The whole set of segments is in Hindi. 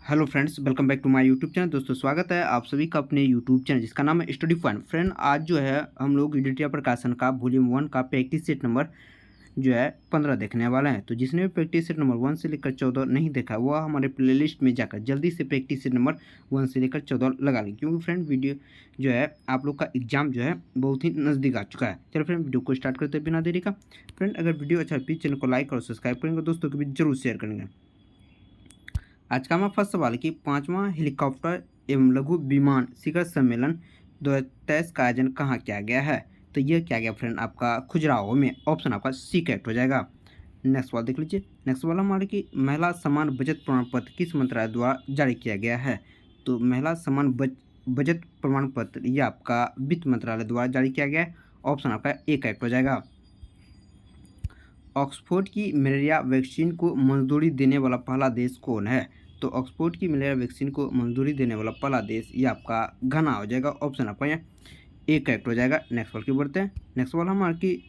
Hello friends, welcome back to my YouTube channel. दोस्तों, स्वागत है आप सभी का अपने यूट्यूब चैनल जिसका नाम है स्टडी पॉइंट। फ्रेंड, आज जो है हम लोग युधिष्ठिर प्रकाशन का वॉल्यूम 1 का प्रैक्टिस सेट नंबर जो है 15 देखने वाले हैं। तो जिसने भी प्रैक्टिस सेट नंबर 1 से लेकर 14 नहीं देखा वह हमारे प्लेलिस्ट में जाकर जल्दी से प्रैक्टिस सेट नंबर 1 से लेकर 14 लगा लें, क्योंकि फ्रेंड वीडियो जो है आप लोग का एग्जाम जो है बहुत ही नज़दीक आ चुका है। चलो फ्रेंड, वीडियो को स्टार्ट करते हैं बिना देरी का। फ्रेंड, अगर वीडियो अच्छा प्लीज़ चैनल को लाइक और सब्सक्राइब करेंगे, दोस्तों के बीच जरूर शेयर करेंगे। आज का हमारा फर्स्ट सवाल है कि 5वां हेलीकॉप्टर एवं लघु विमान शिखर सम्मेलन 2023 का आयोजन कहाँ किया गया है? तो यह किया गया फ्रेंड आपका खुजराहो में। ऑप्शन आपका सी करेक्ट हो जाएगा। नेक्स्ट सवाल देख लीजिए। नेक्स्ट सवाल हमारे कि महिला समान बचत प्रमाण पत्र किस मंत्रालय द्वारा जारी किया गया है? तो महिला समान बचत प्रमाण पत्र यह आपका वित्त मंत्रालय द्वारा जारी किया गया है। ऑप्शन आपका ए करेक्ट हो जाएगा। ऑक्सफोर्ड की मलेरिया वैक्सीन को मंजूरी देने वाला पहला देश कौन है? तो ऑक्सफोर्ड की मलेरिया वैक्सीन को मंजूरी देने वाला पहला देश ये आपका घना हो जाएगा। ऑप्शन आपका यहाँ ए करेक्ट हो जाएगा। नेक्स्ट सवाल की बढ़ते हैं। नेक्स्ट सवाल हमारा कि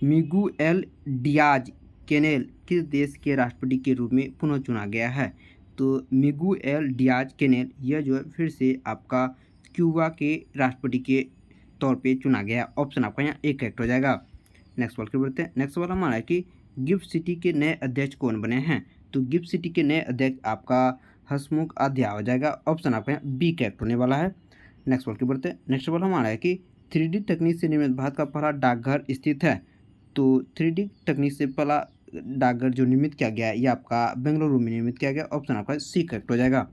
मिगुएल डियाज कैनेल किस देश के राष्ट्रपति के रूप में पुनः चुना गया है? तो मिगुएल डियाज कैनेल यह जो है फिर से आपका क्यूबा के राष्ट्रपति के तौर पे चुना गया। ऑप्शन आपका यहाँ ए करेक्ट हो जाएगा। नेक्स्ट सवाल की बढ़ते हैं। नेक्स्ट सवाल हमारा है कि गिफ्ट सिटी के नए अध्यक्ष कौन बने हैं? तो गिफ्ट सिटी के नए अध्यक्ष आपका हसमुख आध्या हो जाएगा। ऑप्शन आपका यहाँ बी करेक्ट होने वाला है। नेक्स्ट सवाल की बढ़ते हैं। नेक्स्ट सवाल हमारा है कि 3D तकनीक से निर्मित भारत का पहला डाकघर स्थित है। तो 3D तकनीक से पहला डाकघर जो निर्मित किया गया है ये आपका बेंगलुरु में निर्मित किया गया। ऑप्शन आपका सी करेक्ट हो जाएगा।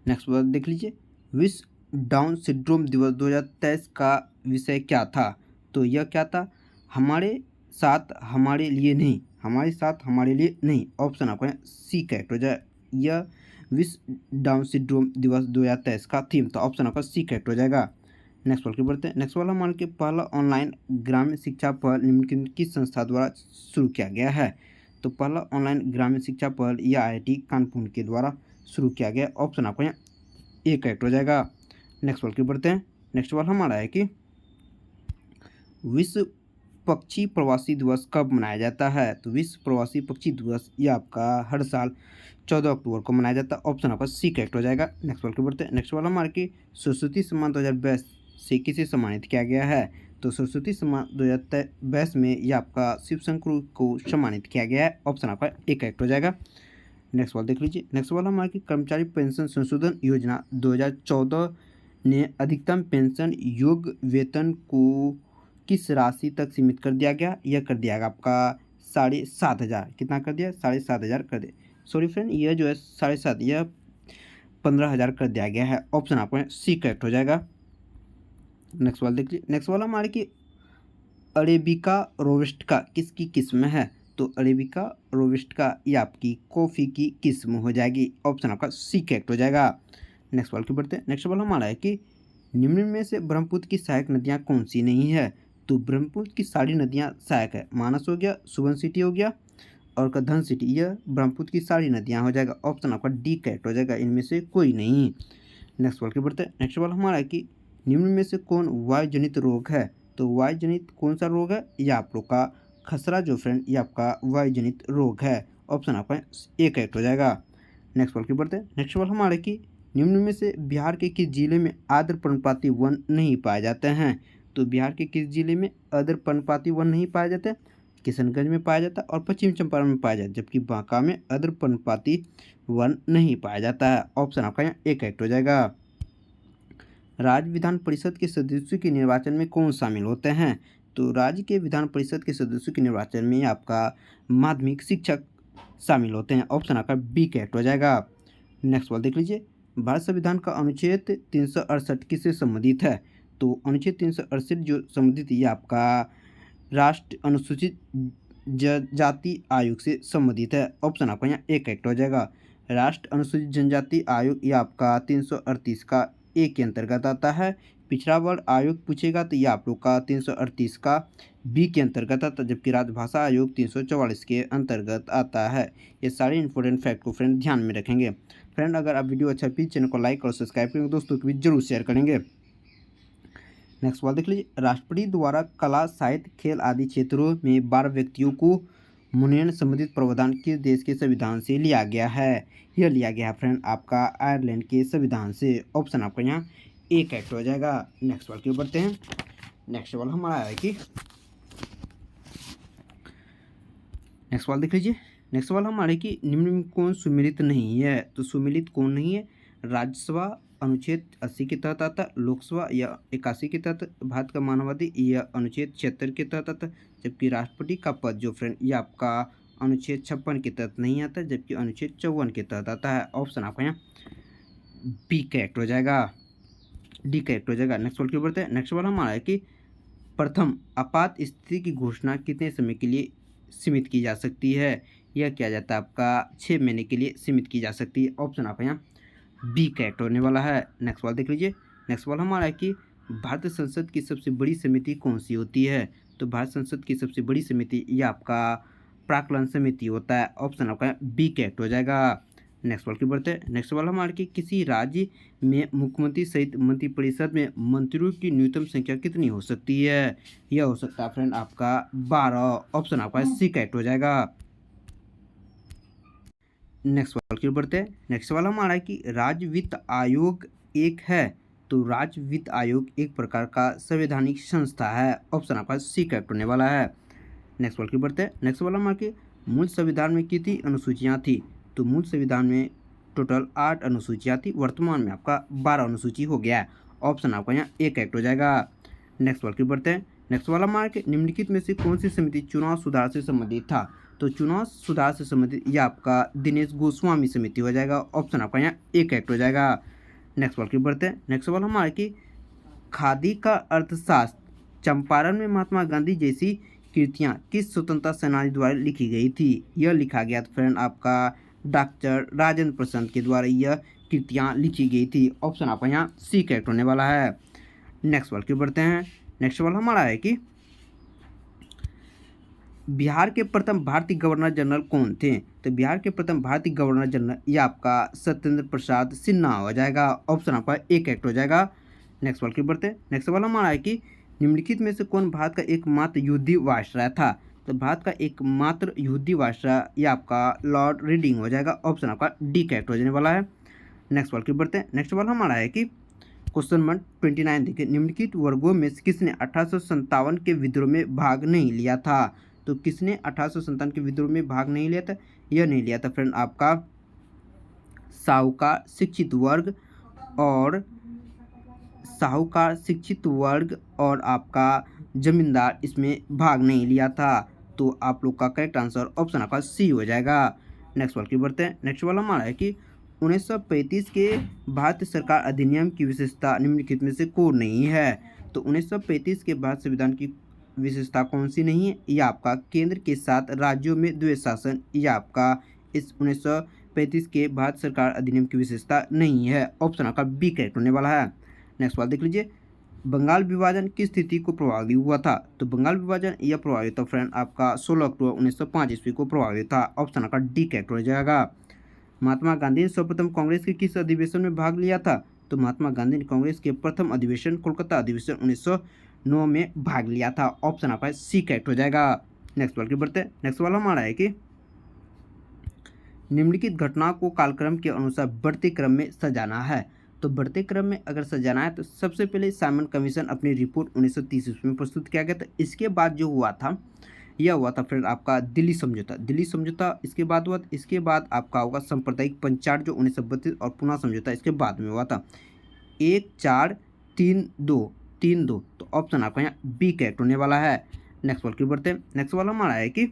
नेक्स्ट सवाल देख लीजिए। विश्व डाउन सिंड्रोम दिवस 2023 का विषय क्या था? तो यह क्या था? हमारे साथ हमारे लिए नहीं, हमारे साथ हमारे लिए नहीं। ऑप्शन आपका सी करेक्ट हो जाए। यह विश्व डाउन सिंड्रोम दिवस 2023 का थीम था। ऑप्शन आपका सी करेक्ट हो जाएगा। नेक्स्ट सवाल की बढ़ते हैं। नेक्स्ट सवाल हमारे के पहला ऑनलाइन ग्रामीण शिक्षा पहल निम्नलिखित किस संस्था द्वारा शुरू किया गया है? तो पहला ऑनलाइन ग्रामीण शिक्षा पहल यह IIT कानपुर के द्वारा शुरू किया गया। ऑप्शन आपका यहाँ ए करेक्ट हो जाएगा। नेक्स्ट सवाल की बढ़ते हैं। नेक्स्ट सवाल हमारा है कि विश्व पक्षी प्रवासी दिवस कब मनाया जाता है? तो विश्व प्रवासी पक्षी दिवस ये आपका हर साल 14 अक्टूबर को मनाया जाता है। ऑप्शन आपका सी करेक्ट हो जाएगा। नेक्स्ट सवाल की बढ़ते हैं। नेक्स्ट सवाल हमारे की सरस्वती सम्मान 2022 से किसे सम्मानित किया गया है? तो सरस्वती सम्मान 2022 में ये आपका शिव शंकर को सम्मानित किया गया है। ऑप्शन आपका ए करेक्ट हो जाएगा। नेक्स्ट सवाल देख लीजिए। नेक्स्ट सवाल हमारे की कर्मचारी पेंशन संशोधन योजना 2014 ने अधिकतम पेंशन योग्य वेतन को किस राशि तक सीमित कर दिया गया? यह कर दिया गया आपका 7,500। कितना कर दिया? 7,500 कर दिया। सॉरी फ्रेंड, यह जो है 7,500 यह 15,000 कर दिया गया है। ऑप्शन आपका सी करेक्ट हो जाएगा। नेक्स्ट सवाल देख लीजिए। नेक्स्ट सवाल हमारे की अरेबिका रोबस्टा किसकी किस्म है? तो अरेबिका रोबस्टा ये आपकी कॉफ़ी की किस्म हो जाएगी। ऑप्शन आपका सी करेक्ट हो जाएगा। नेक्स्ट सवाल की बढ़ते हैं। नेक्स्ट सवाल हमारा है कि निम्न में से ब्रह्मपुत्र की सहायक नदियाँ कौन सी नहीं है? तो ब्रह्मपुत्र की सारी नदियाँ सहायक है। मानस हो गया, सुबनसिटी हो गया और का धन सिटी, यह ब्रह्मपुत्र की सारी नदियाँ हो जाएगा। ऑप्शन आपका डी करेक्ट हो जाएगा, इनमें से कोई नहीं। नेक्स्ट सवाल की बढ़ते हैं। नेक्स्ट सवाल हमारा है कि निम्न में से कौन वायुजनित रोग है? तो वायुजनित कौन सा रोग है? यह आप लोग का खसरा जो फ्रेंड ये आपका वायुजनित रोग है। ऑप्शन आपका ए करेक्ट हो जाएगा। नेक्स्ट सवाल की बढ़ते हैं। नेक्स्ट सवाल हमारे कि निम्न में से बिहार के किस जिले में आर्द्र पर्णपाती वन नहीं पाए जाते हैं? तो बिहार के किस जिले में आर्द्र पर्णपाती वन नहीं पाए जाते? किशनगंज में पाया जाता है और पश्चिम चंपारण में पाया जाता है, जबकि बांका में आर्द्र पर्णपाती वन नहीं पाया जाता है। ऑप्शन आपका यहाँ ए करेक्ट हो जाएगा। राज्य विधान परिषद के सदस्यों के निर्वाचन में कौन शामिल होते हैं? तो राज्य के विधान परिषद के सदस्यों के निर्वाचन में आपका माध्यमिक शिक्षक शामिल होते हैं। ऑप्शन आपका बी करेक्ट हो जाएगा। नेक्स्ट सवाल देख लीजिए। भारत संविधान का अनुच्छेद 368 किससे संबंधित है? तो अनुच्छेद 368 जो संबंधित ये आपका राष्ट्र अनुसूचित जाति आयोग से संबंधित है। ऑप्शन आपका यहाँ ए करेक्ट हो जाएगा। राष्ट्र अनुसूचित जनजाति आयोग ये आपका 338 का ए के अंतर्गत आता है। पिछड़ा वर्ग आयोग पूछेगा तो ये आप लोग का 338 का बी के अंतर्गत आता है, जबकि राजभाषा आयोग 344 के अंतर्गत आता है। ये सारे इंपॉर्टेंट फैक्ट को फ्रेंड ध्यान में रखेंगे। फ्रेंड, अगर आप वीडियो अच्छा प्लीज चैनल को लाइक और सब्सक्राइब करेंगे, दोस्तों के बीच जरूर शेयर करेंगे। नेक्स्ट सवाल देख लीजिए। राष्ट्रपति द्वारा कला, साहित्य, खेल आदि क्षेत्रों में 12 व्यक्तियों को मुनयन संबंधित प्रावधान किस देश के संविधान से लिया गया है? यह लिया गया है फ्रेंड आपका आयरलैंड के संविधान से। ऑप्शन आपका यहाँ ए करेक्ट हो जाएगा। नेक्स्ट सवाल की ओर बढ़ते हैं। नेक्स्ट सवाल हमारा है कि नेक्स्ट सवाल देख लीजिए। नेक्स्ट सवाल हमारे कि निम्न में कौन सुमेलित नहीं है? तो सुमेलित कौन नहीं है? राज्यसभा अनुच्छेद 80 के तहत आता, लोकसभा या 81 के तहत, भारत का मानवाधिकार या अनुच्छेद 76 के तहत आता, जबकि राष्ट्रपति का पद जो फ्रेंड ये आपका अनुच्छेद 56 के तहत नहीं आता, जबकि अनुच्छेद 54 के तहत आता है। ऑप्शन आपका यहाँ बी करेक्ट हो जाएगा, डी करेक्ट हो जाएगा। नेक्स्ट सवाल की ओर बढ़ते हैं। नेक्स्ट सवाल हमारा है कि प्रथम आपात स्थिति की घोषणा कितने समय के लिए सीमित की जा सकती है? यह किया जाता है आपका 6 महीने के लिए सीमित की जा सकती है। ऑप्शन आपका यहाँ बी करेक्ट होने वाला है। नेक्स्ट सवाल देख लीजिए। नेक्स्ट सवाल हमारा है कि भारत संसद की सबसे बड़ी समिति कौन सी होती है? तो भारत संसद की सबसे बड़ी समिति यह आपका प्राक्कलन समिति होता है। ऑप्शन आपका बी करेक्ट हो जाएगा। नेक्स्ट सवाल की बढ़ते हैं। नेक्स्ट सवाल हमारे कि किसी राज्य में मुख्यमंत्री सहित मंत्रिपरिषद में मंत्रियों की न्यूनतम संख्या कितनी हो सकती है? यह हो सकता है फ्रेंड आपका 12। ऑप्शन आपका सी करेक्ट हो जाएगा। नेक्स्ट सवाल की ओर बढ़ते हैं। नेक्स्ट सवाल हमारा है कि राज्य वित्त आयोग एक है? तो राज्य वित्त आयोग एक प्रकार का संवैधानिक संस्था है। ऑप्शन आपका सी करेक्ट होने वाला है। नेक्स्ट सवाल की ओर बढ़ते हैं। नेक्स्ट सवाल हमारा कि मूल संविधान में कितनी अनुसूचियाँ थी? तो मूल संविधान में टोटल 8 अनुसूचियाँ थी, वर्तमान में आपका 12 अनुसूची हो गया है। ऑप्शन आपका यहाँ ए करेक्ट हो जाएगा। नेक्स्ट सवाल की ओर बढ़ते हैं। नेक्स्ट सवाल हमारा कि निम्नलिखित में से कौन सी समिति चुनाव सुधार से संबंधित था? तो चुनाव सुधार से संबंधित यह आपका दिनेश गोस्वामी समिति हो जाएगा। ऑप्शन आपका यहाँ ए करेक्ट हो जाएगा। नेक्स्ट सवाल की ओर बढ़ते हैं। नेक्स्ट सवाल हमारा कि खादी का अर्थशास्त्र चंपारण में महात्मा गांधी जैसी कृतियाँ किस स्वतंत्रता सेनानी द्वारा लिखी गई थी? यह लिखा गया था फ्रेंड आपका डॉक्टर राजेंद्र प्रसाद के द्वारा यह कृतियाँ लिखी गई थी। ऑप्शन आपका यहाँ सी करेक्ट होने वाला है। नेक्स्ट सवाल की ओर बढ़ते हैं। नेक्स्ट सवाल हमारा है कि बिहार के प्रथम भारतीय गवर्नर जनरल कौन थे? तो बिहार के प्रथम भारतीय गवर्नर जनरल ये आपका सत्येंद्र प्रसाद सिन्हा हो जाएगा। ऑप्शन आपका ए करेक्ट हो जाएगा। नेक्स्ट सवाल की बढ़ते हैं। नेक्स्ट सवाल हमारा है कि निम्नलिखित में से कौन भारत का एकमात्र यहूदी वायसराय था? तो भारत का एकमात्र यहूदी वायसराय ये आपका लॉर्ड रीडिंग हो जाएगा। ऑप्शन आपका डी करेक्ट हो जाने वाला है। नेक्स्ट सवाल की बढ़ते हैं। नेक्स्ट सवाल हमारा है कि क्वेश्चन नंबर 29 देखिए, निम्नलिखित वर्गों में से किसने 1857 के विद्रोह में भाग नहीं लिया था? तो किसने 1857 के विद्रोह में भाग नहीं लिया था? यह नहीं लिया था फ्रेंड आपका साहूकार शिक्षित वर्ग और आपका जमींदार इसमें भाग नहीं लिया था। तो आप लोग का करेक्ट आंसर ऑप्शन आपका सी हो जाएगा। नेक्स्ट सवाल की बढ़ते हैं। नेक्स्ट सवाल हमारा है कि 1935 के भारत सरकार अधिनियम की विशेषता निम्नलिखित में से कौन नहीं है? तो 1935 के भारत संविधान की विशेषता कौन सी नहीं है? यह आपका केंद्र के साथ राज्यों में द्वैध शासन यह आपका इस 1935 के भारत सरकार अधिनियम की विशेषता नहीं है। ऑप्शन आपका बी करेक्ट होने वाला है। नेक्स्ट सवाल देख लीजिए, बंगाल विभाजन किस स्थिति को प्रभावित हुआ था? तो बंगाल विभाजन यह प्रभावित था फ्रेंड आपका 16 अक्टूबर 1905 ईस्वी को प्रभावित था। ऑप्शन आपका डी करेक्ट हो जाएगा। महात्मा गांधी ने सर्वप्रथम कांग्रेस के किस अधिवेशन में भाग लिया था? तो महात्मा गांधी ने कांग्रेस के प्रथम अधिवेशन कोलकाता अधिवेशन 1909 में भाग लिया था। ऑप्शन आपका सी करेक्ट हो जाएगा। नेक्स्ट सवाल की बढ़ते हैं। नेक्स्ट सवाल हमारा है कि निम्नलिखित घटना को कालक्रम के अनुसार बढ़ते क्रम में सजाना है। तो बढ़ते क्रम में अगर सजाना है तो सबसे पहले साइमन कमीशन अपनी रिपोर्ट 1930 ईस्वी में प्रस्तुत किया गया था। इसके बाद जो हुआ था यह हुआ था फ्रेंड आपका दिल्ली समझौता इसके बाद हुआ। इसके बाद आपका होगा सांप्रदायिक पंचायत जो 1932 और पुनः समझौता इसके बाद में हुआ था 1-4-3-2। तो ऑप्शन आपका यहाँ बी करेक्ट होने वाला है। नेक्स्ट सवाल की बढ़ते हैं। नेक्स्ट सवाल हमारा है कि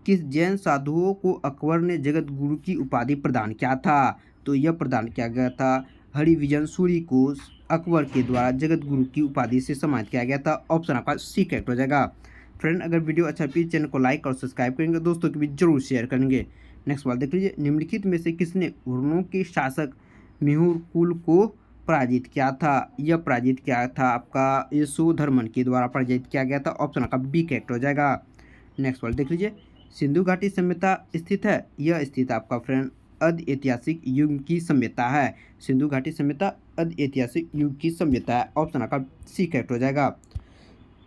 किस जैन साधुओं को अकबर ने जगत गुरु की उपाधि प्रदान किया था? तो यह प्रदान किया गया था हरिविजन सूरी को अकबर के द्वारा जगत गुरु की उपाधि से सम्मानित किया गया था। ऑप्शन आपका सी करेक्ट हो जाएगा। फ्रेंड अगर वीडियो अच्छा प्लीज चैनल को लाइक और सब्सक्राइब करेंगे, दोस्तों के बीच जरूर शेयर करेंगे। नेक्स्ट सवाल देख लीजिए, निम्नलिखित में से किसने हुर्णों के शासक मेहुरकुल को पराजित किया था? यह पराजित किया था आपका यशोधर्मन के द्वारा पराजित किया गया था। ऑप्शन आपका बी करेक्ट हो जाएगा। नेक्स्ट सवाल देख लीजिए, सिंधु घाटी सभ्यता स्थित है? यह स्थित आपका फ्रेंड अध ऐतिहासिक युग की सभ्यता है। सिंधु घाटी सभ्यता अध ऐतिहासिक युग की सभ्यता है। ऑप्शन आपका सी करेक्ट हो जाएगा।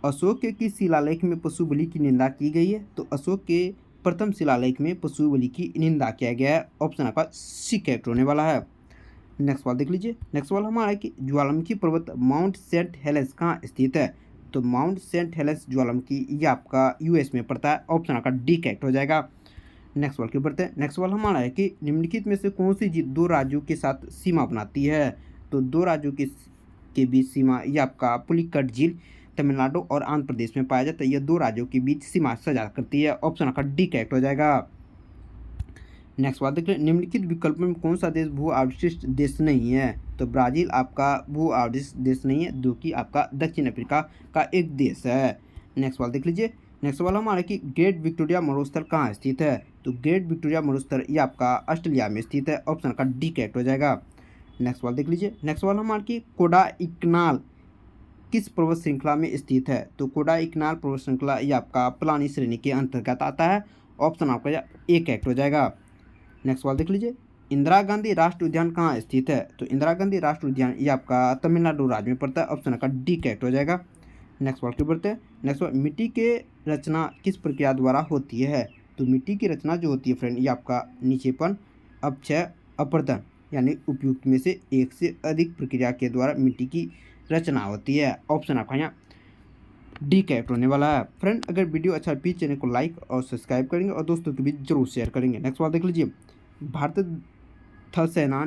अशोक के किस शिलालेख में पशु बलि की निंदा की गई है? तो अशोक के प्रथम शिलालेख में पशु बलि की निंदा किया गया है। ऑप्शन आपका सी करेक्ट होने वाला है। नेक्स्ट सवाल देख लीजिए। नेक्स्ट सवाल हमारा है कि ज्वालामुखी पर्वत माउंट सेंट हेलेंस कहाँ स्थित है? तो माउंट सेंट हेलेंस ज्वालामुखी ये आपका यूएस में पड़ता है। ऑप्शन आपका डी करेक्ट हो जाएगा। नेक्स्ट सवाल क्यों बढ़ते हैं। नेक्स्ट सवाल हमारा है कि निम्नलिखित में से कौन सी झील दो राज्यों के साथ सीमा बनाती है? तो दो राज्यों के बीच सीमा ये आपका पुलिकट झील तमिलनाडु और आंध्र प्रदेश में पाया जाता है। यह दो राज्यों के बीच सीमा साझा करती है। ऑप्शन आपका डी करेक्ट हो जाएगा। नेक्स्ट बात देखिए, निम्नलिखित विकल्प में कौन सा देश भू अवशिष्ट देश नहीं है? तो ब्राज़ील आपका भू अवशिष्ट देश नहीं है, जो कि आपका दक्षिण अफ्रीका का एक देश है। नेक्स्ट सवाल देख लीजिए। नेक्स्ट सवाल हमारा कि ग्रेट विक्टोरिया मरुस्थल कहाँ स्थित है? तो ग्रेट विक्टोरिया मरुस्थल ये आपका ऑस्ट्रेलिया में स्थित है। ऑप्शन का डी करेक्ट हो जाएगा। नेक्स्ट सवाल देख लीजिए। नेक्स्ट सवाल हमारा कि कोडाइकनाल किस पर्वत श्रृंखला में स्थित है? तो कोडाइकनाल पर्वत श्रृंखला ये आपका प्लानी श्रेणी के अंतर्गत आता है। ऑप्शन आपका ए करेक्ट हो जाएगा। नेक्स्ट सवाल देख लीजिए। इंदिरा गांधी राष्ट्रीय उद्यान कहाँ स्थित है? तो इंदिरा गांधी राष्ट्रीय उद्यान ये आपका तमिलनाडु राज्य में पड़ता है। ऑप्शन का डी करेक्ट हो जाएगा। नेक्स्ट सवाल की बढ़ते हैं। नेक्स्ट सवाल, मिट्टी के रचना किस प्रक्रिया द्वारा होती है? तो मिट्टी की रचना जो होती है फ्रेंड ये आपका नीचेपन, अपक्षय, अपरदन यानी उपयुक्त में से एक से अधिक प्रक्रिया के द्वारा मिट्टी की रचना होती है। ऑप्शन आपका यहाँ डी करेक्ट होने वाला है। फ्रेंड अगर वीडियो अच्छा प्लीज चैनल को लाइक और सब्सक्राइब करेंगे और दोस्तों के बीच जरूर शेयर करेंगे। नेक्स्ट सवाल देख लीजिए। भारतीय थल सेना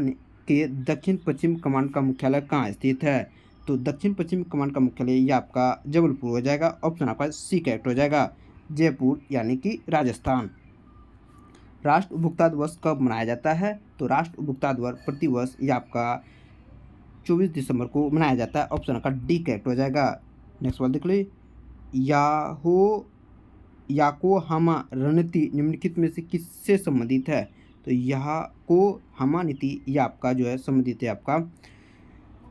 के दक्षिण पश्चिम कमांड का मुख्यालय कहाँ स्थित है? तो दक्षिण पश्चिम कमांड का मुख्यालय ये आपका जबलपुर हो जाएगा। ऑप्शन आपका सी करेक्ट हो जाएगा, जयपुर यानी कि राजस्थान। राष्ट्र उपभोक्ता दिवस कब मनाया जाता है? तो राष्ट्र उपभोक्ता दिवस प्रतिवर्ष ये आपका 24 दिसंबर को मनाया जाता है। ऑप्शन का डी करेक्ट हो जाएगा। नेक्स्ट सवाल देख लीजिए। याकोहामा रणनीति निम्नलिखित में से किससे संबंधित है? तो याकोहामा नीति ये आपका जो है संबंधित है आपका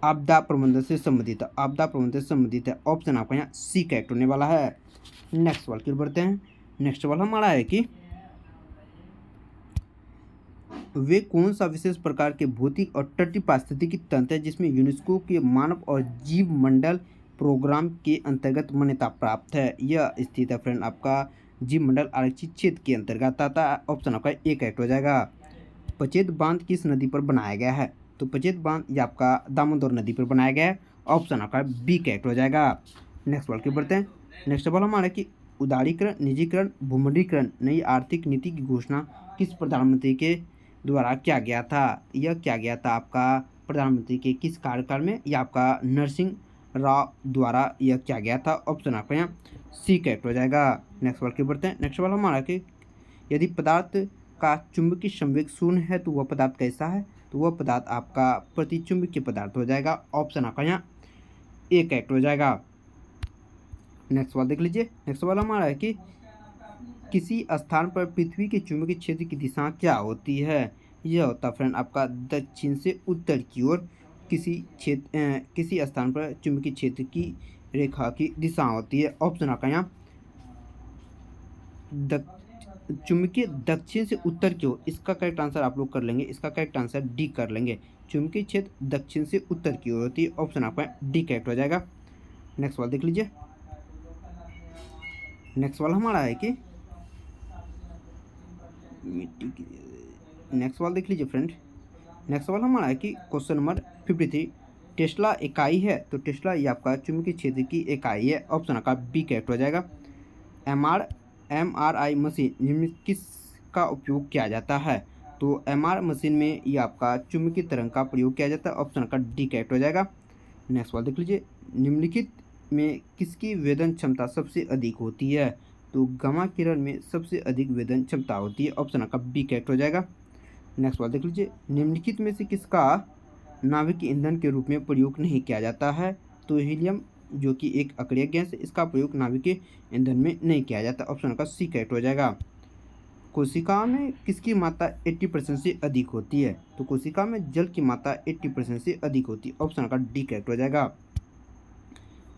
आपदा प्रबंधन से संबंधित है। आपदा प्रबंधन से संबंधित है। ऑप्शन आपका यहाँ सी करेक्ट होने वाला है। नेक्स्ट सवाल की ओर बढ़ते हैं। नेक्स्ट सवाल हमारा है कि वे कौन सा विशेष प्रकार के भौतिक और तटीय पारिस्थितिकी तंत्र है जिसमें यूनेस्को के मानव और जीव मंडल प्रोग्राम के अंतर्गत मान्यता प्राप्त है? यह स्थित है फ्रेंड आपका जीव मंडल आरक्षित क्षेत्र के अंतर्गत आता है। ऑप्शन आपका ए करेक्ट हो जाएगा। पचेत बांध किस नदी पर बनाया गया है? तो पचेत बांध ये आपका दामोदर नदी पर बनाया गया है। ऑप्शन आपका बी करेक्ट हो जाएगा। नेक्स्ट सवाल की बढ़ते हैं। नेक्स्ट सवाल हमारा कि उदारीकरण, निजीकरण, भूमंडलीकरण नई आर्थिक नीति की घोषणा किस प्रधानमंत्री के द्वारा किया गया था? यह किया गया था आपका प्रधानमंत्री के किस कार्यकाल में? यह आपका नरसिंह राव द्वारा यह किया गया था। ऑप्शन आपका यहाँ सी करेक्ट हो जाएगा। नेक्स्ट सवाल की बढ़ते हैं। नेक्स्ट सवाल हमारा कि यदि पदार्थ का चुंबकीय संवेग शून्य है तो वह पदार्थ कैसा है? तो वह पदार्थ आपका प्रतिचुंबकीय पदार्थ हो जाएगा। ऑप्शन आपका यहाँ ए करेक्ट हो जाएगा। नेक्स्ट सवाल देख लीजिए। नेक्स्ट सवाल हमारा है कि किसी स्थान पर पृथ्वी के चुंबकीय क्षेत्र की दिशा क्या होती है? यह होता है फ्रेंड आपका दक्षिण से उत्तर की ओर किसी स्थान पर चुंबकीय क्षेत्र की रेखा की दिशा होती है। ऑप्शन आपका यहाँ चुंबकीय दक्षिण से उत्तर की ओर। इसका करेक्ट आंसर आप लोग कर लेंगे। इसका करेक्ट आंसर डी कर लेंगे। चुंबकीय क्षेत्र दक्षिण से उत्तर की ओर होती है। ऑप्शन आपका डी करेक्ट हो जाएगा। नेक्स्ट सवाल देख लीजिए। नेक्स्ट सवाल हमारा है कि नेक्स्ट सवाल देख लीजिए फ्रेंड। नेक्स्ट सवाल हमारा है कि क्वेश्चन नंबर 53 टेस्ला इकाई है? तो टेस्ला ये आपका चुंबकीय क्षेत्र की इकाई है। ऑप्शन आपका बी करेक्ट हो जाएगा। MRI मशीन निम्न किसका उपयोग किया जाता है? तो MR मशीन में ये आपका चुंबकीय तरंग का प्रयोग किया जाता है। ऑप्शन का डी करेक्ट हो जाएगा। नेक्स्ट सवाल देख लीजिए। निम्नलिखित में किसकी वेदन क्षमता सबसे अधिक होती है? तो गामा किरण में सबसे अधिक वेदन क्षमता होती है। ऑप्शन का बी करेक्ट हो जाएगा। नेक्स्ट सवाल देख लीजिए। निम्नलिखित में से किसका नाभिक ईंधन के रूप में प्रयोग नहीं किया जाता है? तो हीलियम जो कि एक अक्रिय गैस है, इसका प्रयोग नाभिक ईंधन में नहीं किया जाता। ऑप्शन का सी करेक्ट हो जाएगा। कोशिका में किसकी मात्रा 80% से अधिक होती है? तो कोशिका में जल की मात्रा 80% से अधिक होती है। ऑप्शन का डी करेक्ट हो जाएगा।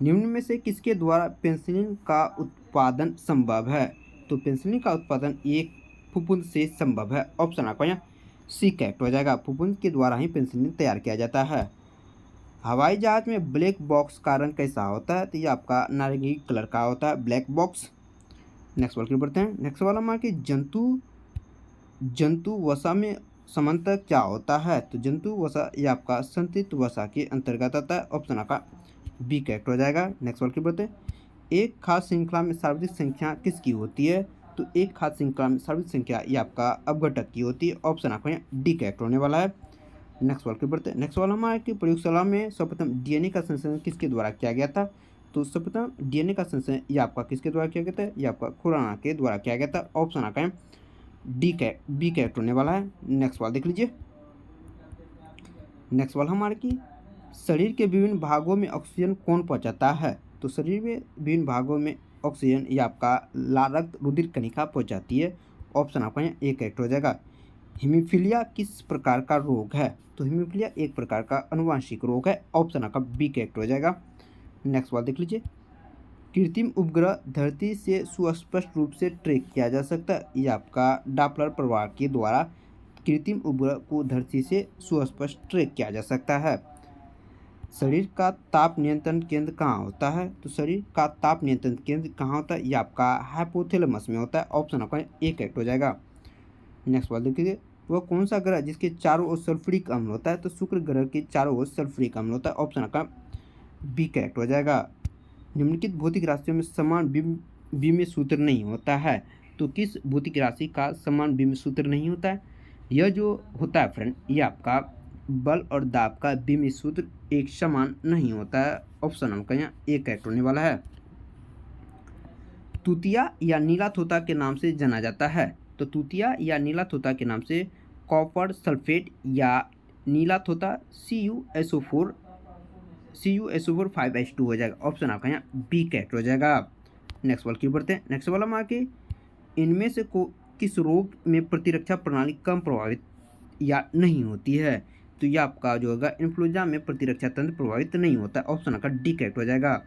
निम्न में से किसके द्वारा पेनिसिलिन का उत्पादन संभव है? तो पेनिसिलिन का उत्पादन एक फफूंद से संभव है। ऑप्शन आपका यहाँ सी करेक्ट हो जाएगा। फफूंद के द्वारा ही पेनिसिलिन तैयार किया जाता है। हवाई जहाज में ब्लैक बॉक्स का रंग कैसा होता है? तो ये आपका नारंगी कलर का होता है, ब्लैक बॉक्स। नेक्स्ट सवाल की बढ़ते हैं। नेक्स्ट सवाल हमारा कि जंतु वसा में समानता क्या होता है? तो जंतु वसा ये आपका संतृप्त वसा के अंतर्गत आता है। ऑप्शन आपका बी करेक्ट हो जाएगा। नेक्स्ट सवाल की बढ़ते हैं। एक खाद्य श्रृंखला में सर्वाधिक संख्या किसकी होती है? तो एक खाद्य श्रृंखला में सर्वाधिक संख्या ये आपका अपघटक की होती है। ऑप्शन आपका यहाँ डी करेक्ट होने वाला है। नेक्स्ट सवाल की बढ़ते हैं। नेक्स्ट सवाल हमारा कि प्रयोगशाला में सर्वप्रथम डीएनए का संश्लेषण किसके द्वारा किया गया था? तो सर्वप्रथम डीएनए का संश्लेषण ये आपका किसके द्वारा किया गया था? ये आपका खुराना के द्वारा किया गया था। ऑप्शन आपका यहाँ बी करेक्ट होने वाला है। नेक्स्ट सवाल देख लीजिए। नेक्स्ट सवाल हमारे की शरीर के विभिन्न भागों में ऑक्सीजन कौन पहुंचाता है? तो शरीर में विभिन्न भागों में ऑक्सीजन ये आपका लाल रक्त रुधिर कणिका पहुंचाती है। ऑप्शन आपका यहाँ ए करेक्ट हो जाएगा। हीमोफीलिया किस प्रकार का रोग है? तो हीमोफीलिया एक प्रकार का अनुवांशिक रोग है। ऑप्शन आपका बी करेक्ट हो जाएगा। नेक्स्ट सवाल देख लीजिए। कृत्रिम उपग्रह धरती से सुस्पष्ट रूप से ट्रैक किया जा सकता है। ये आपका डॉपलर प्रभाव के द्वारा कृत्रिम उपग्रह को धरती से सुस्पष्ट ट्रैक किया जा सकता है। शरीर का ताप नियंत्रण केंद्र कहाँ होता है? तो शरीर का ताप नियंत्रण केंद्र कहाँ होता है? ये आपका हाइपोथैलेमस में होता है। ऑप्शन आपका ए करेक्ट हो जाएगा। नेक्स्ट सवाल देखिए। वह कौन सा ग्रह जिसके चारों ओर सल्फ्यूरिक अम्ल होता है? तो शुक्र ग्रह के चारों ओर सल्फ्यूरिक अम्ल होता है। ऑप्शन आपका बी करेक्ट हो जाएगा। निम्नलिखित भौतिक राशियों में समान विमीय सूत्र नहीं होता है। तो किस भौतिक राशि का समान विमीय सूत्र नहीं होता है? यह जो होता है फ्रेंड, ये आपका बल और दाब का विमीय सूत्र एक समान नहीं होता है। ऑप्शन आपका यहाँ ए करेक्ट होने वाला है। तूतिया या नीला तोता के नाम से जाना जाता है। तो तूतिया या नीला तोता के नाम से कॉपर सल्फेट या नीला तोता CuSO4 5H2 हो जाएगा। ऑप्शन आपका यहाँ बी करेक्ट हो जाएगा। नेक्स्ट सवाल की बढ़ते हैं। नेक्स्ट सवाल हम आके इनमें से किस रोग में प्रतिरक्षा प्रणाली कम प्रभावित या नहीं होती है? तो यह आपका जो होगा इन्फ्लुएंजा में प्रतिरक्षा तंत्र प्रभावित नहीं होता है। ऑप्शन आपका डी करेक्ट हो जाएगा।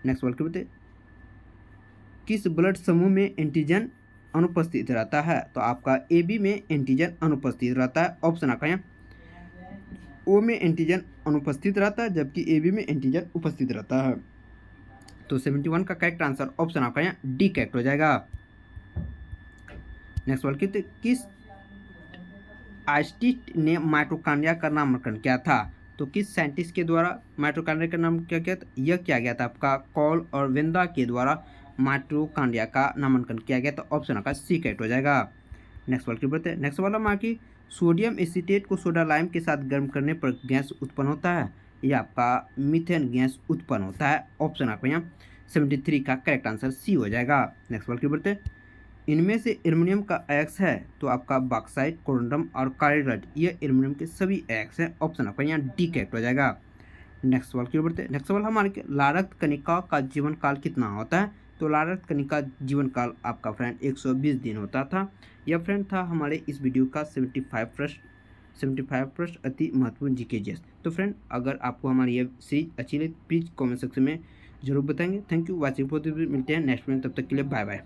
नेक्स्ट सवाल की बढ़ते, किस ब्लड समूह में एंटीजन अनुपस्थित रहता है? तो आपका AB में एंटीजन अनुपस्थित रहता है। ऑप्शन आपका यहाँ O में एंटीजन अनुपस्थित रहता है, जबकि AB में एंटीजन उपस्थित रहता है। तो 71 का करेक्ट आंसर ऑप्शन आपका यहाँ डी करेक्ट हो जाएगा। नेक्स्ट सवाल की, किस आइंस्टीन ने माइटोकॉन्ड्रिया का नामकरण किया था? तो किस साइंटिस्ट के द्वारा माइटोकॉन्ड्रिया का नाम किया गया था? यह किया गया था आपका कॉल और वेंदा के द्वारा माइटोकॉन्ड्रिया का नामांकन किया गया। तो ऑप्शन आपका सी करेक्ट हो जाएगा। नेक्स्ट सवाल की बढ़ते हैं। नेक्स्ट सवाल हमारा कि सोडियम एसीटेट को सोडा लाइम के साथ गर्म करने पर गैस उत्पन्न होता है। यह आपका मीथेन गैस उत्पन्न होता है। ऑप्शन आपका यहाँ 73 का करेक्ट आंसर सी हो जाएगा। नेक्स्ट सवाल की बढ़ते हैं। इनमें से एल्युमिनियम का एक्स है तो आपका बॉक्साइट, कोरंडम और काइराइट ये एल्युमिनियम के सभी एक्स हैं। ऑप्शन आपका यहाँ डी करेक्ट हो जाएगा। नेक्स्ट सवाल की बढ़ते हैं। नेक्स्ट सवाल हमारे लाल रक्त कणिका का जीवन काल कितना होता है? तो लाल रक्त कणिका जीवन काल आपका फ्रेंड 120 दिन होता था। यह फ्रेंड था हमारे इस वीडियो का 75 प्रश्न अति महत्वपूर्ण जीके जीएस। तो फ्रेंड अगर आपको हमारी यह सीरीज अच्छी लगी प्लीज़ कमेंट सेक्शन में जरूर बताएंगे। Thank you watching for this video. मिलते हैं नेक्स्ट में, तब तक के लिए बाय बाय।